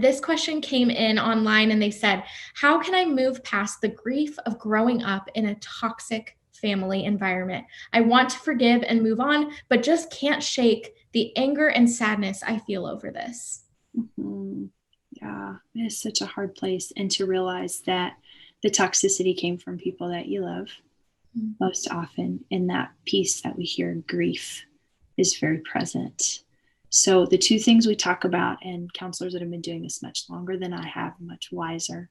this question came in online and they said, how can I move past the grief of growing up in a toxic family environment? I want to forgive and move on, but just can't shake the anger and sadness I feel over this. Mhm. Yeah, it is such a hard place. And to realize that the toxicity came from people that you love most often. And that piece that we hear, grief, is very present. So the two things we talk about, and counselors that have been doing this much longer than I have, much wiser,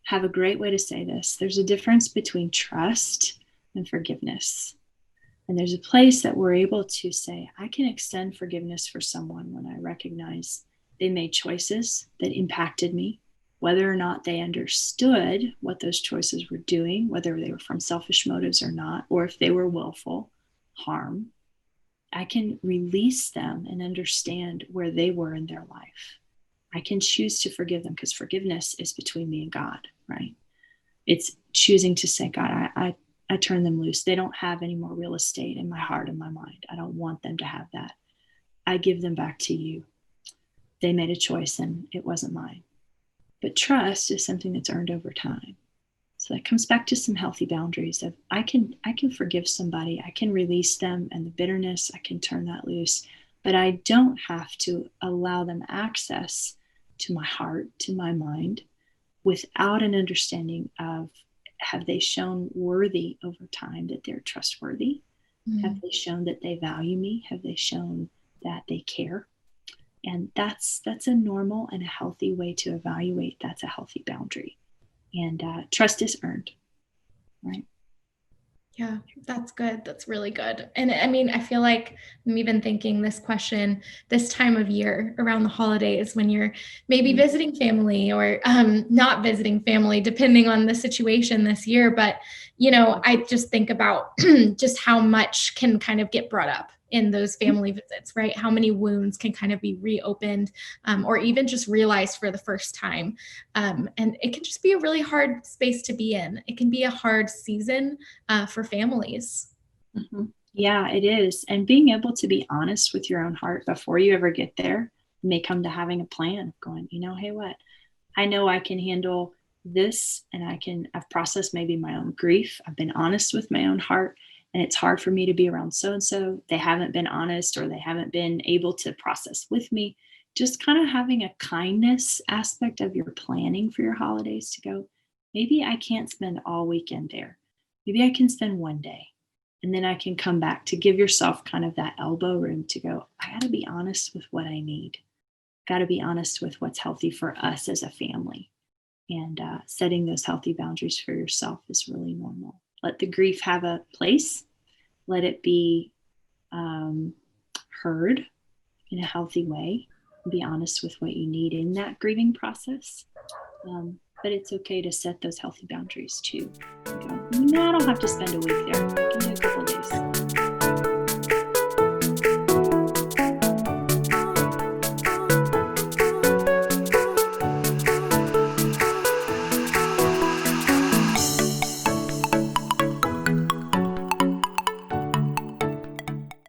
have a great way to say this. There's a difference between trust and forgiveness. And there's a place that we're able to say, I can extend forgiveness for someone when I recognize they made choices that impacted me, whether or not they understood what those choices were doing, whether they were from selfish motives or not, or if they were willful harm. I can release them and understand where they were in their life. I can choose to forgive them, because forgiveness is between me and God, right? It's choosing to say, God, I turn them loose. They don't have any more real estate in my heart and my mind. I don't want them to have that. I give them back to you. They made a choice and it wasn't mine. But trust is something that's earned over time. So that comes back to some healthy boundaries of I can forgive somebody, I can release them and the bitterness, I can turn that loose, but I don't have to allow them access to my heart, to my mind, without an understanding of, have they shown worthy over time that they're trustworthy? Have they shown that they value me? Have they shown that they care? And that's a normal and a healthy way to evaluate. That's a healthy boundary. And trust is earned, right? Yeah, that's good. That's really good. And I mean, I feel like I'm even thinking this question this time of year around the holidays when you're maybe visiting family or not visiting family, depending on the situation this year. But, I just think about just how much can kind of get brought up in those family visits, right? How many wounds can kind of be reopened or even just realized for the first time. And it can just be a really hard space to be in. It can be a hard season for families. Mm-hmm. Yeah, it is. And being able to be honest with your own heart before you ever get there may come to having a plan, going, hey, what? I know I can handle this, and I've processed maybe my own grief. I've been honest with my own heart, and it's hard for me to be around so and so. They haven't been honest, or they haven't been able to process with me. Just kind of having a kindness aspect of your planning for your holidays to go, maybe I can't spend all weekend there. Maybe I can spend one day. And then I can come back, to give yourself kind of that elbow room to go, I got to be honest with what I need. Got to be honest with what's healthy for us as a family. And setting those healthy boundaries for yourself is really normal. Let the grief have a place. Let it be heard in a healthy way. Be honest with what you need in that grieving process. But it's okay to set those healthy boundaries too. I don't have to spend a week there. I can do a couple of days.